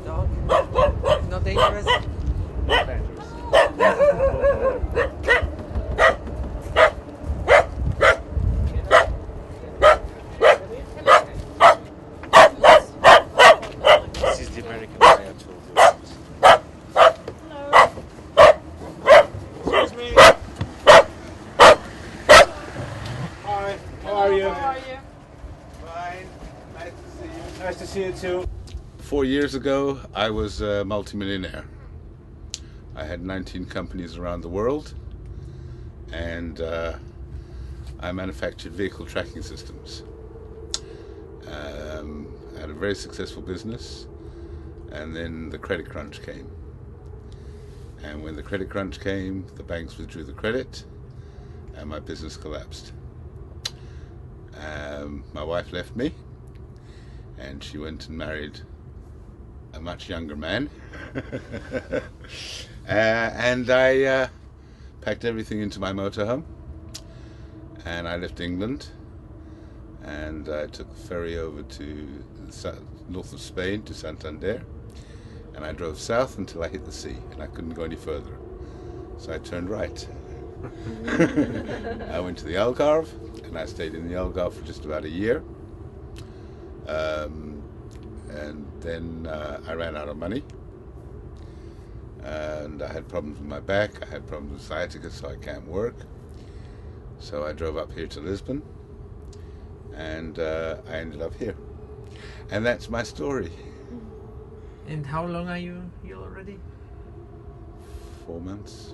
Dog? Not dangerous? Not dangerous. This is the American guy I told you about. Excuse me. Hi, how are you? Fine. Nice to see you. Nice to see you too. 4 years ago, I was a multimillionaire. I had 19 companies around the world, and I manufactured vehicle tracking systems. I had a very successful business, and then the credit crunch came. And when the credit crunch came, the banks withdrew the credit, and my business collapsed. My wife left me, and she went and married a much younger man. And I packed everything into my motorhome, and I left England, and I took a ferry over to the north of Spain to Santander, and I drove south until I hit the sea, and I couldn't go any further, so I turned right. I went to the Algarve, and I stayed in the Algarve for just about a year. And then I ran out of money, and I had problems with my back, I had problems with sciatica, so I can't work. So I drove up here to Lisbon, and I ended up here. And that's my story. And how long are you here already? 4 months.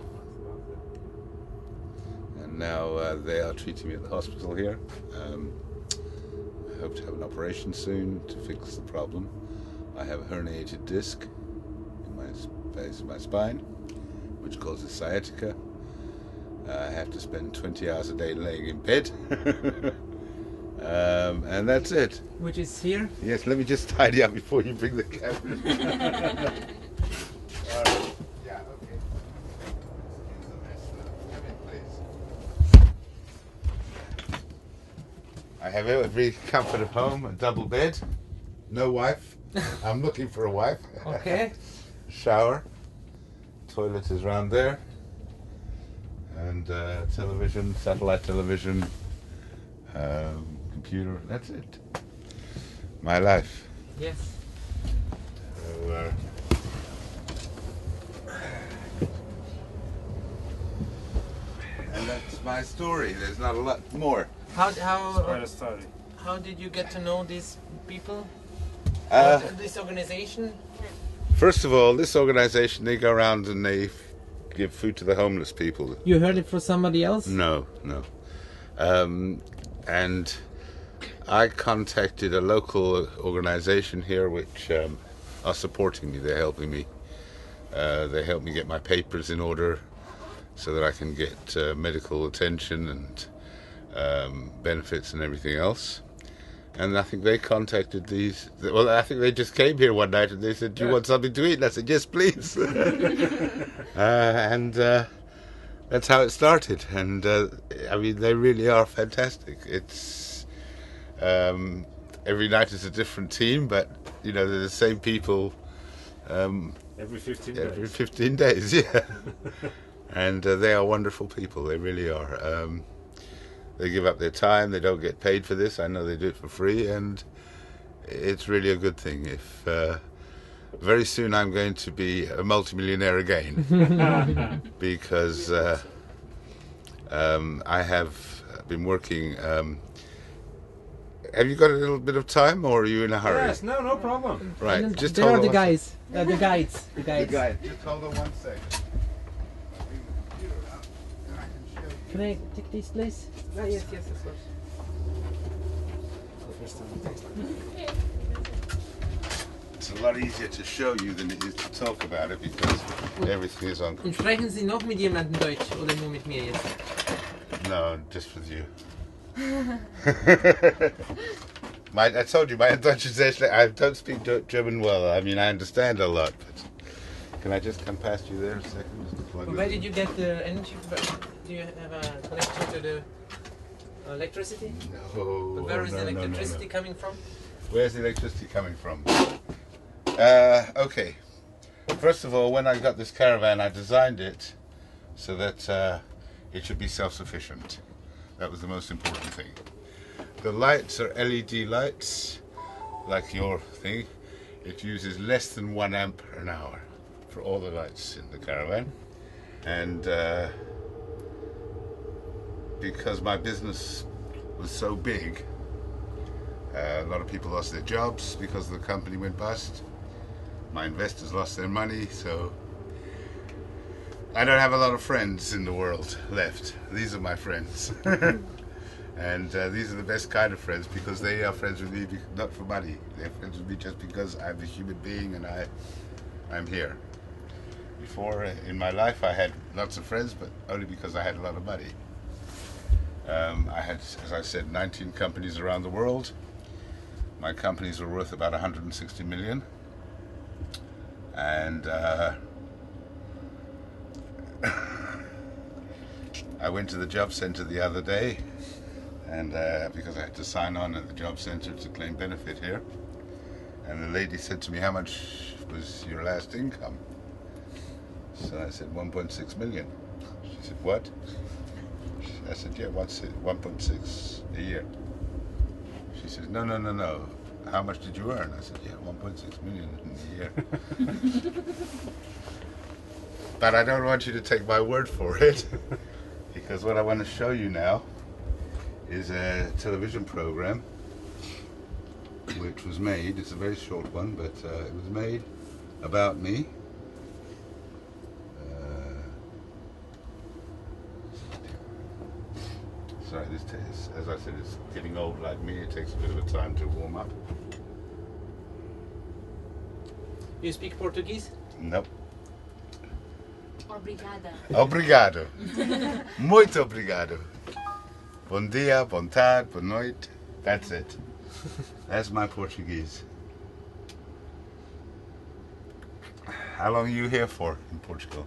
And now they are treating me at the hospital here. I hope to have an operation soon to fix the problem. I have a herniated disc in my base of my spine, which causes sciatica. I have to spend 20 hours a day laying in bed. And that's it. Which is here? Yes, let me just tidy up before you bring the camera. Yeah, okay. Come in, please. I have every comfort of home, a double bed, no wife. I'm looking for a wife. Okay. Shower, toilet is round there, and television, satellite television, computer, that's it. My life. Yes. So, and that's my story. There's not a lot more. How Quite a story. how did you get to know these people? This organization? First of all, this organization, they go around and they give food to the homeless people. You heard it from somebody else? No. And I contacted a local organization here which are supporting me. They're helping me. They help me get my papers in order so that I can get medical attention and benefits and everything else. And I think they contacted these. Well, I think they just came here one night and they said, "Do you want something to eat?" And I said, "Yes, please." And that's how it started. And I mean, they really are fantastic. It's every night is a different team, but you know, they're the same people. Every 15 days. Every 15 days, yeah. And they are wonderful people. They really are. They give up their time. They don't get paid for this. I know they do it for free, and it's really a good thing. If very soon I'm going to be a multimillionaire again, because I have been working. Have you got a little bit of time, or are you in a hurry? Yes, no problem. Right, And just there hold are on. the guys. The guides. The The guides. guy. Just hold on 1 second. Can I take this, please? Yes, of course. It's a lot easier to show you than it is to talk about it because everything is on. Und sprechen Sie noch mit jemandem Deutsch oder nur mit mir jetzt? No, just with you. I told you, my Dutch is actually, I don't speak German well. I mean, I understand a lot, but can I just come past you there a second? Just to plug But in? where did you get the energy? Do you have a connection to the Electricity? No. But where is the no, electricity coming from? Where's the electricity coming from? Okay. First of all, when I got this caravan, I designed it so that it should be self-sufficient. That was the most important thing. The lights are LED lights, like your thing. It uses less than 1 amp an hour for all the lights in the caravan. And because my business was so big, a lot of people lost their jobs because the company went bust. My investors lost their money, so I don't have a lot of friends in the world left. These are my friends. And these are the best kind of friends because they are friends with me not for money. They're friends with me just because I'm a human being and I'm here. Before, in my life, I had lots of friends, but only because I had a lot of money. I had, as I said, 19 companies around the world. My companies were worth about 160 million. And I went to the job center the other day, and because I had to sign on at the job center to claim benefit here, and the lady said to me, "How much was your last income?" So I said, 1.6 million. She said, "What?" I said, "Yeah, 1.6 a year." She said, no. How much did you earn?" I said, "Yeah, 1.6 million a year." But I don't want you to take my word for it, because what I want to show you now is a television program which was made. It's a very short one, but it was made about me. Sorry, this is, as I said, it's getting old like me. It takes a bit of a time to warm up. You speak Portuguese? Nope. Obrigada. Obrigado. Muito obrigado. Bom dia, boa tarde, boa noite. That's it. That's my Portuguese. How long are you here for in Portugal?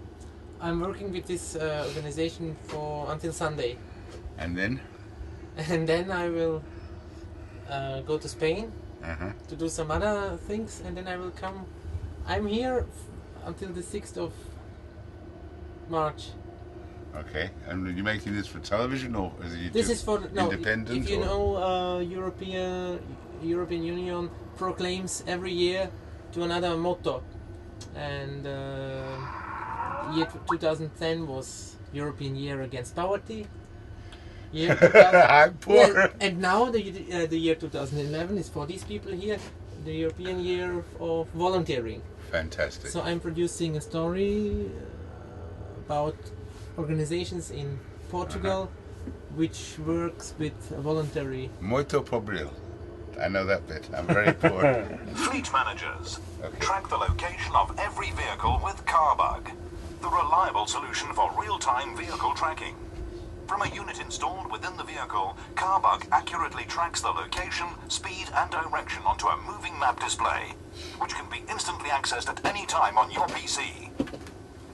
I'm working with this organization for until Sunday. And then? And then I will go to Spain Uh-huh. to do some other things, and then I will come. I'm here until the 6th of March. Okay. And are you making this for television, or is it This just is for no. independent? If you or? know, European Union proclaims every year to another motto, and year 2010 was European Year Against Poverty. Year 2000, I'm poor. well, and now the year 2011 is for these people here, the European Year of Volunteering. Fantastic. So I'm producing a story about organizations in Portugal which works with voluntary. Muito pobril. I know that bit. I'm very poor. Fleet managers. Okay. Track the location of every vehicle with CarBug, the reliable solution for real-time vehicle tracking. From a unit installed within the vehicle, CarBug accurately tracks the location, speed and direction onto a moving map display, which can be instantly accessed at any time on your PC.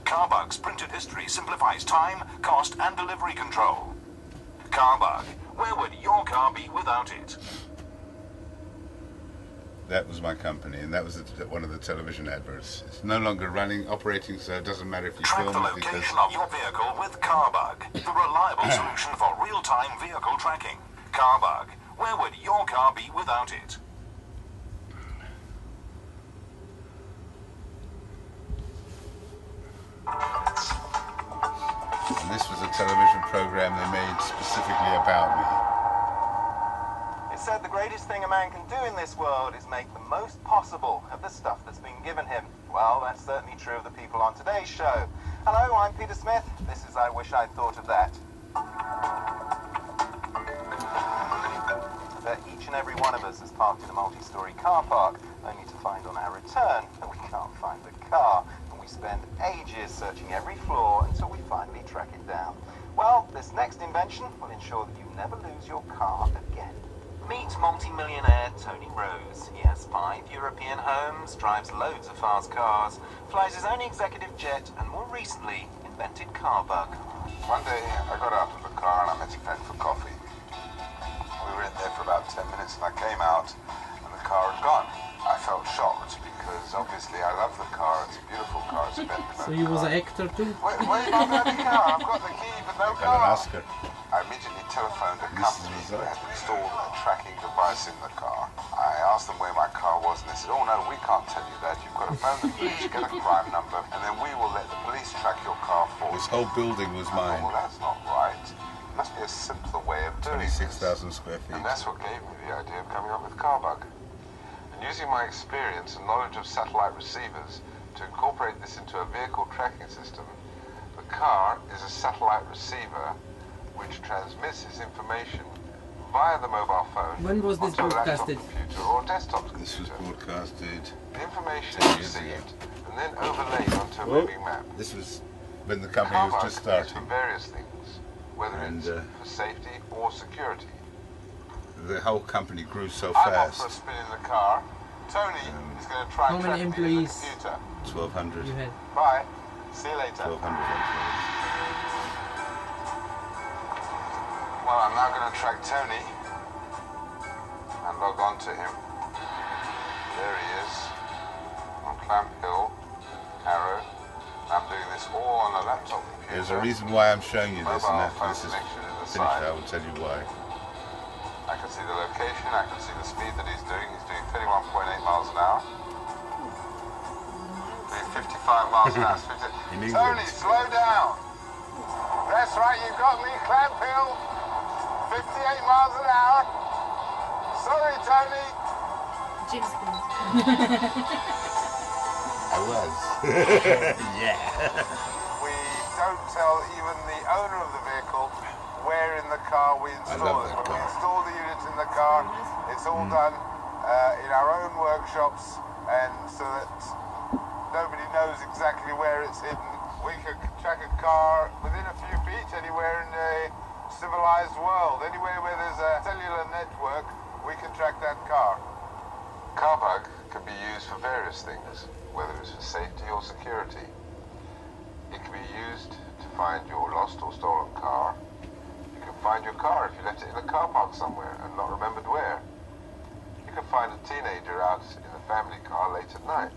CarBug's printed history simplifies time, cost and delivery control. CarBug, where would your car be without it? That was my company, and that was one of the television adverts. It's no longer running, operating, so it doesn't matter if you Track film the it because location of your vehicle with CarBug, the reliable solution for real-time vehicle tracking. CarBug, where would your car be without it? and this was a television program they made specifically about me. It's said the greatest thing a man can do in this world is make the most possible of the stuff that's been given him. Well, that's certainly true of the people on today's show. Hello, I'm Peter Smith. This is I Wish I'd Thought of That. I bet each and every one of us has parked in a multi-story car park, only to find on our return that we can't find the car, and we spend ages searching every floor until we finally track it down. Well, this next invention will ensure that you never lose your car again. Meet multi-millionaire Tony Rose. He has 5 European homes, drives loads of fast cars, flies his own executive jet, and more recently invented CarBug. One day I got out of the car and I met a friend for coffee. came out and the car had gone. I felt shocked because obviously I love the car, it's a beautiful car, it's a Bentley. So you was an actor too? Wait, about the car? I've got the key but no car. Oscar. I immediately telephoned a company who had installed a tracking device in the car. I asked them where my car was and they said, oh no, we can't tell you that. You've got to phone the police, get a crime number, and then we will let the police track your car for you. This whole building was mine. Well, that's not right. It must be a simpler way of doing it. 26,000 square feet. And that's what gave me the idea of coming up with CarBug. And using my experience and knowledge of satellite receivers to incorporate this into a vehicle tracking system, the car is a satellite receiver which transmits its information via the mobile phone. When was this onto a laptop broadcasted? computer or a desktop computer. This was broadcasted. The information 10 is years ago. received and then overlaid onto a moving map. This was when the company was just CarBug is starting. for various things, whether And, it's for safety or security. The whole company grew so I'm off fast. for a spin in the car. Tony is going to try How and many track me in the employees? computer. 1,200. You had. Bye. See you later. 1,200 employees. Well, I'm now going to track Tony and log on to him. There he is on Clamp Hill, Harrow. I'm doing this all on a laptop computer. There's a reason why I'm showing you this, and Mobile after phone this is connection in the finished, side. I will tell you why. I can see the location, I can see the speed that he's doing. He's doing 31.8 miles an hour. Doing 55 miles an hour. In England. Tony, slow down. That's right, you got me, Clamp Hill. 58 miles an hour. Sorry, Tony. James Bond. I was. Yeah. We don't tell even the owner of the vehicle where in the car we install it. that When we car. install the units in the car, it's all done in our own workshops, and so that nobody knows exactly where it's hidden. We could track a car within a few feet anywhere in a civilized world. Anywhere where there's a cellular network, we can track that car. CarBug can be used for various things, whether it's for safety or security. It can be used to find your lost or stolen car. You can find your car if you left it in a car park somewhere and not remembered where. You can find a teenager out in the family car late at night.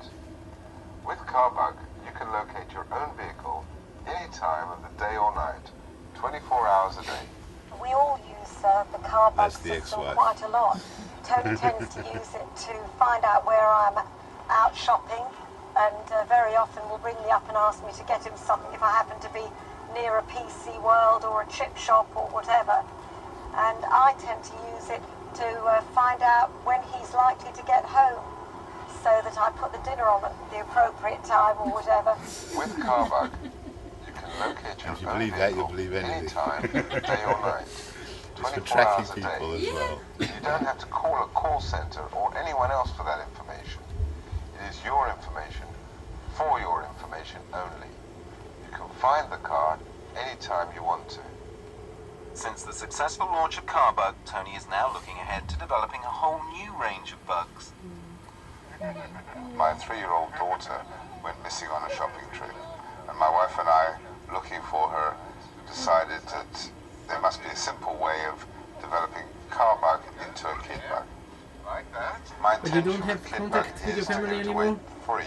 With CarBug, you can locate your own vehicle any time of the day or night, 24 hours a day. We all use the CarBug That's the system ex-wife. quite a lot. Tony tends to use it to find out where I'm out shopping, and very often will ring me up and ask me to get him something if I happen to be near a PC World or a chip shop or whatever. And I tend to use it to find out when he's likely to get home, so that I put the dinner on at the appropriate time or whatever. With CarBug, you can locate your If you own believe that, vehicle you'll believe anything. anytime, day or night. Just for 24 tracking hours a people day. as well. You don't have to call a call center or anyone else for that information. It is your information, for your information only. You can find the car anytime you want to. Since the successful launch of CarBug, Tony is now looking ahead to developing a whole new range of bugs. My 3-year-old daughter went missing on a shopping trip, and my wife and I, looking for her, decided that there must be a simple way of developing CarBug into a kid bug. Like that? My But you intention don't have with kid contact bug with your is to family give anymore? away free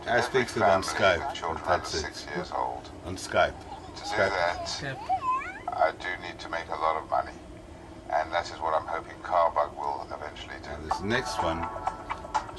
to I speak every to them on family Skype, with children but that's under it. 6 years old. On Skype. To do Skype. that, Yeah. I do need to make a lot of money, and that is what I'm hoping CarBug will eventually do. This next one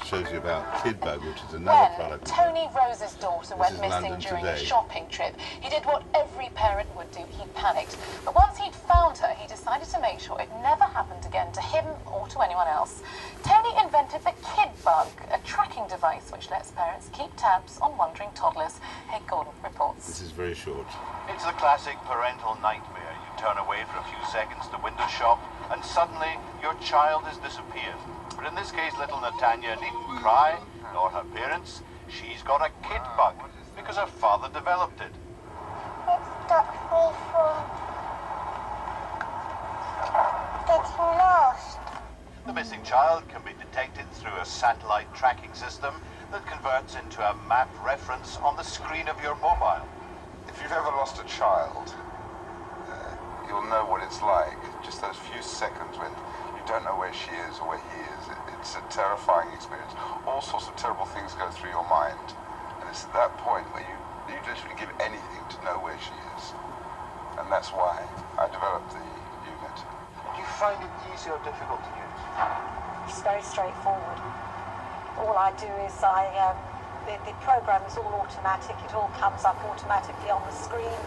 shows you about KidBug, which is another When product. Tony Rose's daughter went is missing London during a Today. shopping trip, he did what every parent would do. He panicked. But once he'd found her, he decided to make sure it never happened again to him or to anyone else. Tony invented the KidBug, a tracking device which lets parents keep tabs on wandering toddlers. Hey, Gordon reports. This is very short. It's the classic parental nightmare. You turn away for a few seconds to window shop, and suddenly your child has disappeared. But in this case, little Natanya needn't cry, nor her parents. She's got a kid bug, because her father developed it. It stopped me from getting lost. The missing child can be detected through a satellite tracking system that converts into a map reference on the screen of your mobile. If you've ever lost a child, you'll know what it's like. Just those few seconds when you don't know where she is or where he is. It's a terrifying experience. All sorts of terrible things go through your mind. And it's at that point where you literally give anything to know where she is. And that's why I developed the unit. Do you find it easy or difficult to use? It's very straightforward. All I do is the program is all automatic. It all comes up automatically on the screen.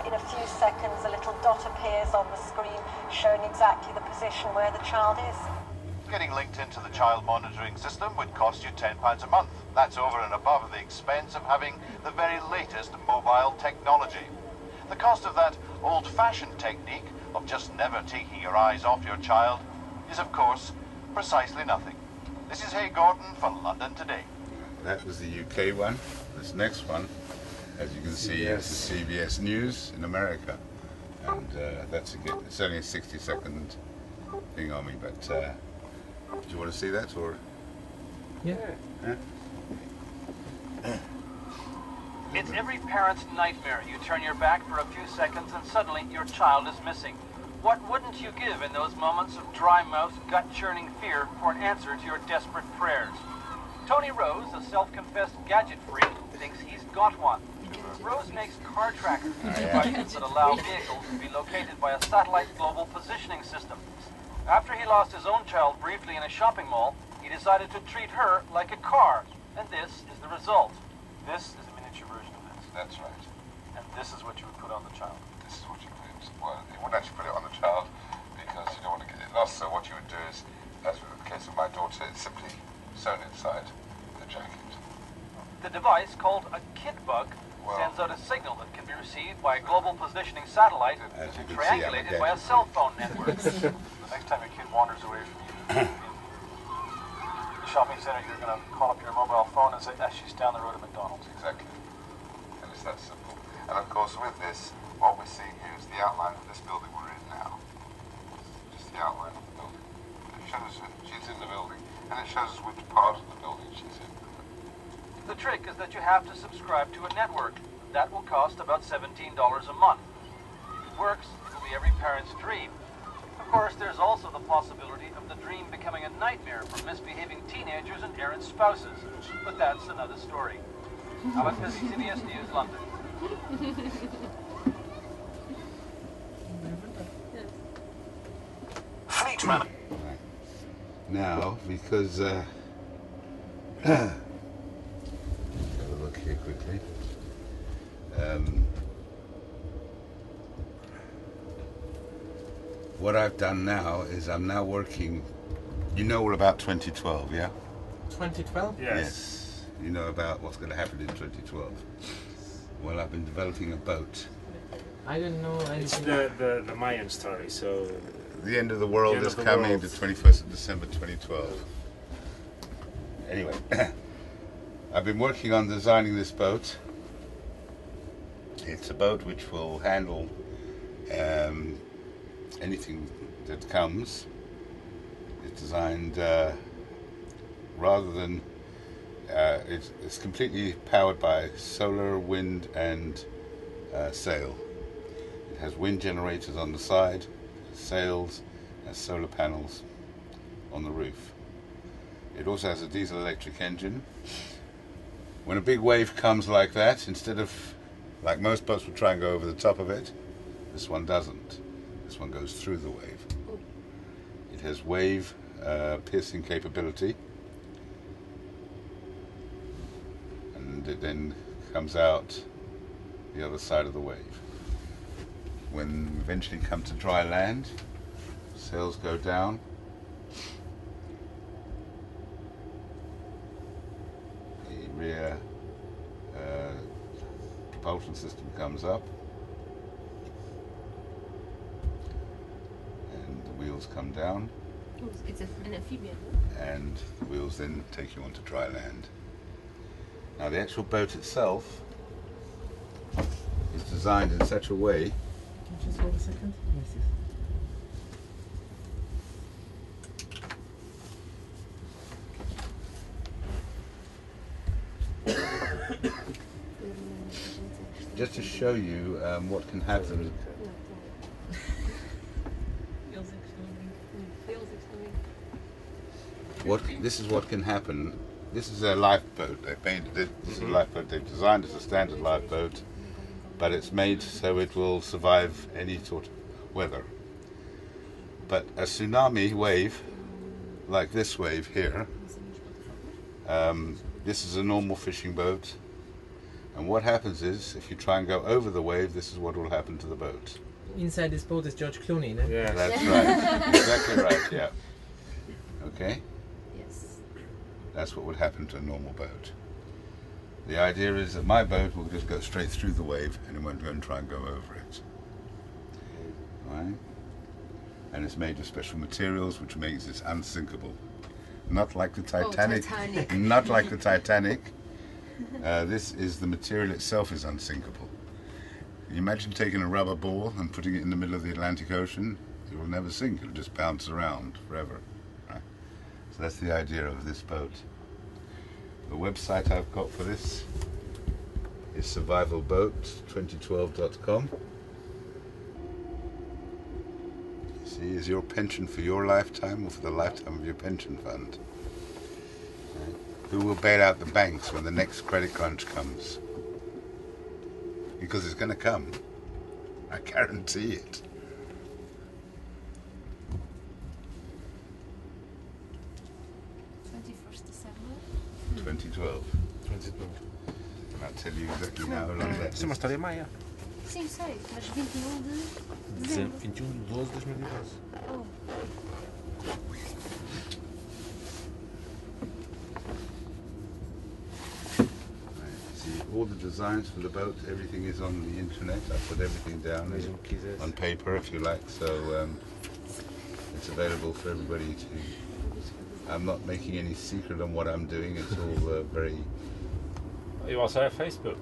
In a few seconds, a little dot appears on the screen showing exactly the position where the child is. Getting linked into the child monitoring system would cost you £10 a month. That's over and above the expense of having the very latest mobile technology. The cost of that old-fashioned technique of just never taking your eyes off your child is, of course, precisely nothing. This is Hay Gordon for London Today. That was the UK one. This next one, as you can see, is the CBS News in America. And it's only a 60-second thing on me, but do you want to see that, or? Yeah. It's every parent's nightmare. You turn your back for a few seconds and suddenly your child is missing. What wouldn't you give in those moments of dry mouth, gut-churning fear for an answer to your desperate prayers? Tony Rose, a self-confessed gadget freak, thinks he's got one. Rose makes car trackers, devices that allow vehicles to be located by a satellite global positioning system. After he lost his own child briefly in a shopping mall, he decided to treat her like a car, and this is the result. This is a miniature version of this. That's right. And this is what you would put on the child. This is what you put. Well, you wouldn't actually put it on the child because you don't want to get it lost. So what you would do is, as in the case of my daughter, it's simply sewn inside the jacket. The device, called a kid bug, sends out a signal that can be received by a global positioning satellite and triangulated by a cell phone network. The next time your kid wanders away from you in the shopping center, you're going to call up your mobile phone and say, she's down the road at McDonald's. Exactly. And it's that simple. And of course, with this, what we're seeing here is the outline of this building we're in now. Just the outline of the building. It shows her, she's in the building, and it shows us which part of the building she's in. The trick is that you have to subscribe to a network. That will cost about $17 a month. If it works, it will be every parent's dream. Of course, there's also the possibility of the dream becoming a nightmare for misbehaving teenagers and errant spouses. But that's another story. Alan Pizzi, CBS News, London. Fleet man. Now, because have a look here quickly. What I've done now is I'm now working. You know all about 2012, yeah? 2012? Yes. You know about what's going to happen in 2012. Well, I've been developing a boat. I don't know anything. It's the Mayan story, so... The end of the world is coming, world. the 21st of December 2012. Anyway, I've been working on designing this boat. It's a boat which will handle anything that comes. It's designed rather than it's completely powered by solar, wind, and sail. It has wind generators on the side, sails, and solar panels on the roof. It also has a diesel electric engine. When a big wave comes like that, instead of, like most boats will try and go over the top of it, this one doesn't. This one goes through the wave. It has wave piercing capability, and it then comes out the other side of the wave. When we eventually come to dry land, sails go down. The rear propulsion system comes up, and the wheels come down. Oh, it's an amphibian. And the wheels then take you onto dry land. Now the actual boat itself is designed in such a way. Can you just hold a second? Yes, yes. Just to show you what can happen. This is what can happen. This is a lifeboat. They painted it. This is a lifeboat they've designed as a standard lifeboat, but it's made so it will survive any sort of weather. But a tsunami wave, like this wave here, this is a normal fishing boat, and what happens is, if you try and go over the wave, this is what will happen to the boat. Inside this boat is George Clooney, no? Yeah. That's right. Exactly right, yeah. Okay? Yes. That's what would happen to a normal boat. The idea is that my boat will just go straight through the wave and it won't go and try and go over it. Right? And it's made of special materials which makes it unsinkable. Not like the Titanic. Oh, Titanic. Not like the Titanic. This is, the material itself is unsinkable. You imagine taking a rubber ball and putting it in the middle of the Atlantic Ocean, it will never sink, it will just bounce around forever. Right? So that's the idea of this boat. The website I've got for this is survivalboat2012.com. See, is your pension for your lifetime or for the lifetime of your pension fund? Right? Who will bail out the banks when the next credit crunch comes? Because it's going to come. I guarantee it. December 2012. 2012. And I'll tell you exactly now how long that Isso é uma is. história maia. Sim, sei, mas 21 de dezembro. 21 de 12 de 2012. Oh. See, all the designs for the boat, everything is on the internet. I put everything down on paper, if you like, so it's available for everybody to. I'm not making any secret on what I'm doing. It's all very. You also have Facebook.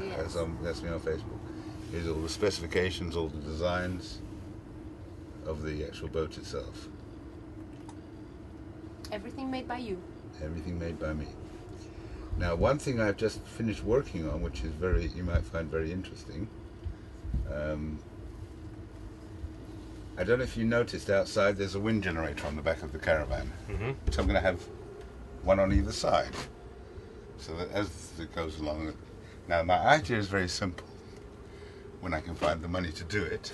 Yes. That's me on Facebook. Here's all the specifications, all the designs of the actual boat itself. Everything made by you. Everything made by me. Now, one thing I've just finished working on, which is you might find very interesting. I don't know if you noticed outside there's a wind generator on the back of the caravan. So I'm going to have one on either side. So that as it goes along. Now, my idea is very simple. When I can find the money to do it,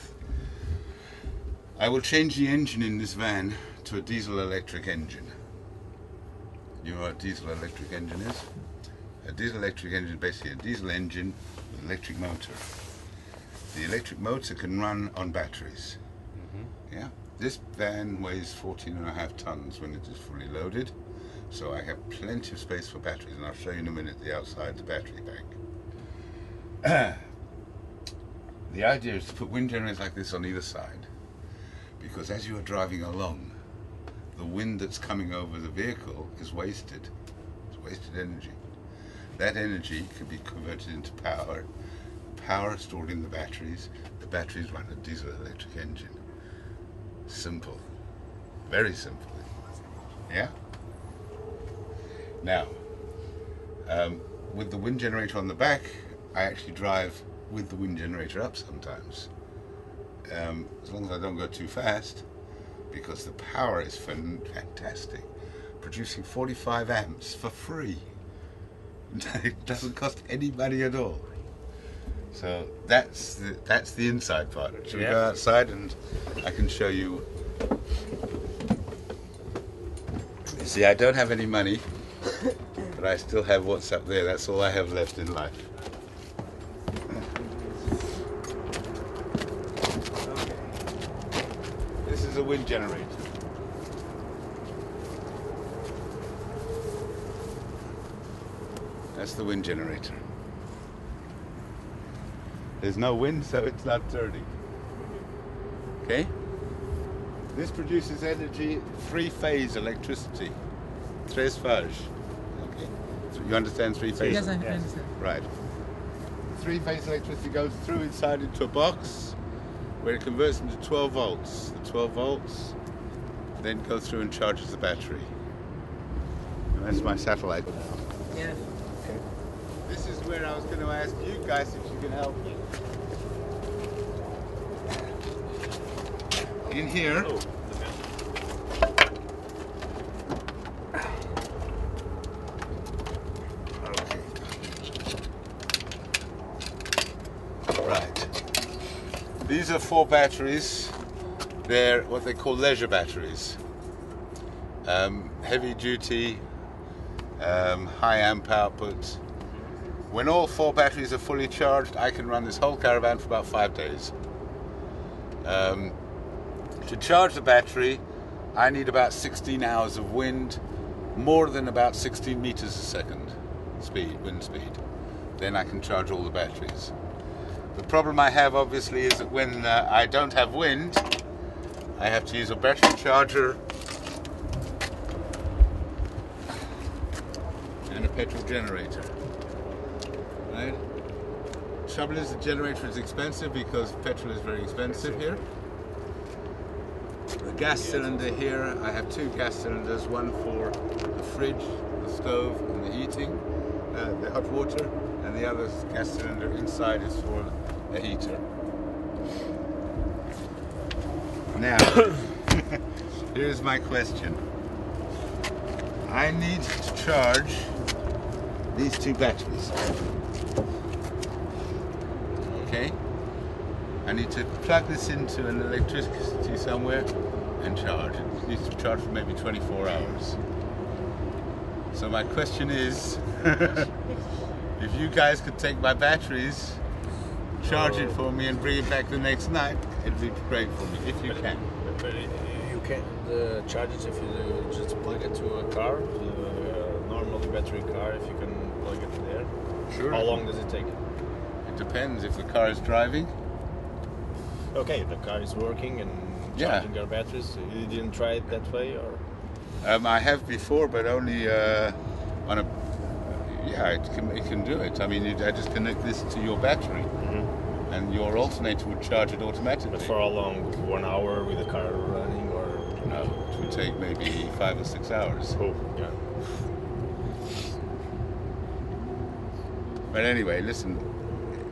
I will change the engine in this van to a diesel-electric engine. You know what a diesel-electric engine is? A diesel-electric engine is basically a diesel engine with an electric motor. The electric motor can run on batteries. Yeah. This van weighs 14.5 tons when it is fully loaded, so I have plenty of space for batteries, and I'll show you in a minute the outside, the battery bank. The idea is to put wind generators like this on either side, because as you are driving along, the wind that's coming over the vehicle is wasted. It's wasted energy. That energy can be converted into power. Power stored in the batteries. The batteries run a diesel-electric engine. Simple. Very simple. Yeah? Now, with the wind generator on the back, I actually drive with the wind generator up sometimes. As long as I don't go too fast, because the power is fantastic. Producing 45 amps for free. It doesn't cost any money at all. So that's the inside part. Shall we go outside and I can show you? You see, I don't have any money, but I still have what's up there. That's all I have left in life. Okay. This is a wind generator. That's the wind generator. There's no wind, so it's not turning. Okay? This produces energy, three-phase electricity. Tres phase. Okay. So you understand three-phase? Yes, I understand. Right. Three-phase electricity goes through inside into a box where it converts into 12 volts. The 12 volts then go through and charges the battery. And that's my satellite. Yeah. Okay. This is where I was going to ask you guys if you can help me. In here, are 4 batteries. They're what they call leisure batteries. Heavy duty, high amp output. When all 4 batteries are fully charged, I can run this whole caravan for about 5 days. To charge the battery, I need about 16 hours of wind, more than about 16 meters a second wind speed. Then I can charge all the batteries. The problem I have obviously is that when I don't have wind, I have to use a battery charger and a petrol generator. Right? Trouble is the generator is expensive because petrol is very expensive here. The gas cylinder here, I have 2 gas cylinders, one for the fridge, the stove and the heating, the hot water, and the other gas cylinder inside is for a heater. Now, here's my question. I need to charge these 2 batteries. Okay? I need to plug this into an electricity somewhere and charge. It needs to charge for maybe 24 hours. So my question is, if you guys could take my batteries, charge it for me and bring it back the next night, it'd be great for me, if you can. But you can charge it if you just plug it to a car, normally battery car, if you can plug it there. Sure. How long does it take? It depends if the car is driving. Okay, the car is working and charging your batteries. You didn't try it that way, or? I have before, but only on a. Yeah, it can do it. I mean, I just connect this to your battery, and your alternator would charge it automatically. But for how long? 1 hour with the car running, or? No, it would take maybe 5 or 6 hours. Oh, yeah. But anyway, listen.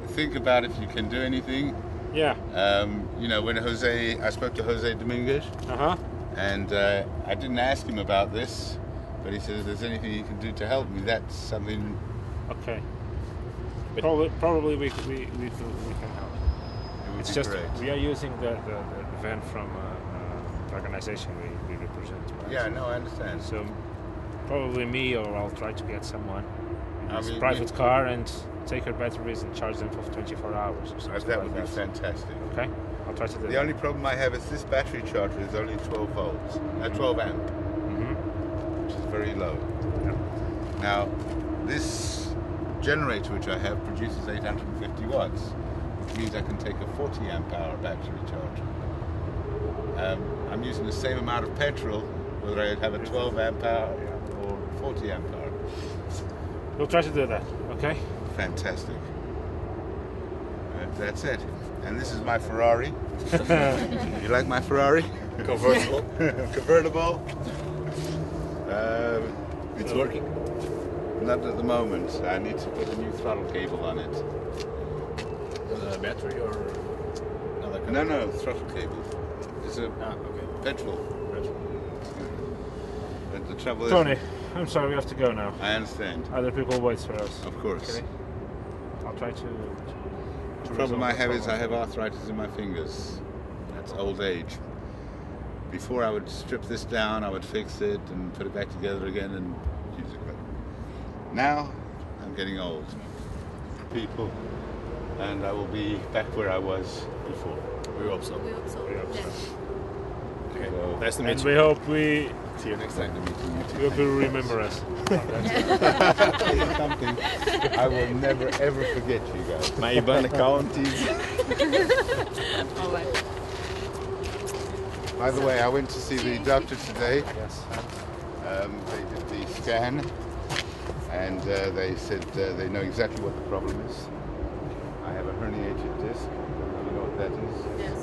Think about if you can do anything. Yeah. You know, when I spoke to Jose Dominguez, and I didn't ask him about this, but he said if there's anything he can do to help me, that's something. Okay. Probably we can help. It's just great. We are using the van from the organization we represent. Right? Yeah, no, I understand. So probably me, or I'll try to get someone in a mean, private car and take her batteries and charge them for 24 hours or something. That would be fantastic. Okay, I'll try to do that. The only problem I have is this battery charger is only 12 volts, 12 amp, which is very low. Yeah. Now, this generator which I have produces 850 watts, which means I can take a 40 amp hour battery charger. I'm using the same amount of petrol whether I have a 12 amp hour or 40 amp hour. We'll try to do that, okay? Fantastic. That's it. And this is my Ferrari. You like my Ferrari? Convertible. Convertible. It's working? Not at the moment. I need to put a new throttle cable on it. Battery or another kind? No, throttle cable. It's a petrol. But the trouble is... Tony, I'm sorry, we have to go now. I understand. Other people wait for us. Of course. Okay. I'll try to The problem I have is I have arthritis in my fingers. That's old age. Before I would strip this down, I would fix it and put it back together again and use it. But now, I'm getting old. People, and I will be back where I was before. We hope so. We hope so. Okay. So, Nice to meet you. We hope we See you next time. we hope you remember us. Something I will never ever forget you guys. My IBAN account is... By the way, I went to see the doctor today. Yes. They did the scan, and they said they know exactly what the problem is. I have a herniated disc. You know what that is? Yes.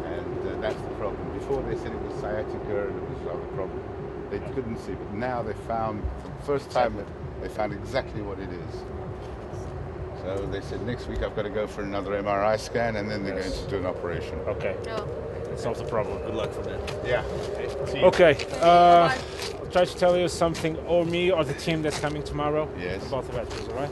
And that's the problem. Before they said it was sciatica and it was other problem. They couldn't see, but now they found, for the first time, they found exactly what it is. So they said next week I've got to go for another MRI scan, and then they're going to do an operation. Okay. No. That solves the problem. Good luck for that. Yeah. See you. Okay. I'll try to tell you something, or me, or the team that's coming tomorrow. Yes. About the batteries, all right?